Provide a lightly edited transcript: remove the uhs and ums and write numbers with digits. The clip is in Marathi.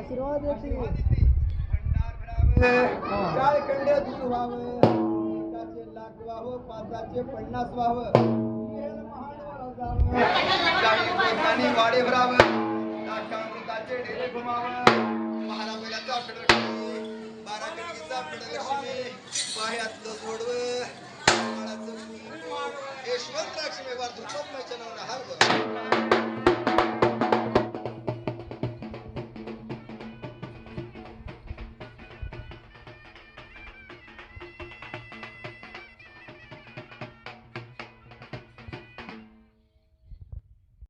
आशीर्वाद येते काळखंड दूर व्हावं, एकाचे लाख व्हावं, पाचाचे 50 व्हावं, काही वाडे भरावं, लाखामृताचे ढेरे घुमावं, 12 बैलाचा फेडरक्षणी, 12 गणगीचा फेडरलक्ष्मी, पायातलं जोडवं, काळाचं यशवंत लक्ष्मी वार दुर्पद मैच्या नावानं हरवं.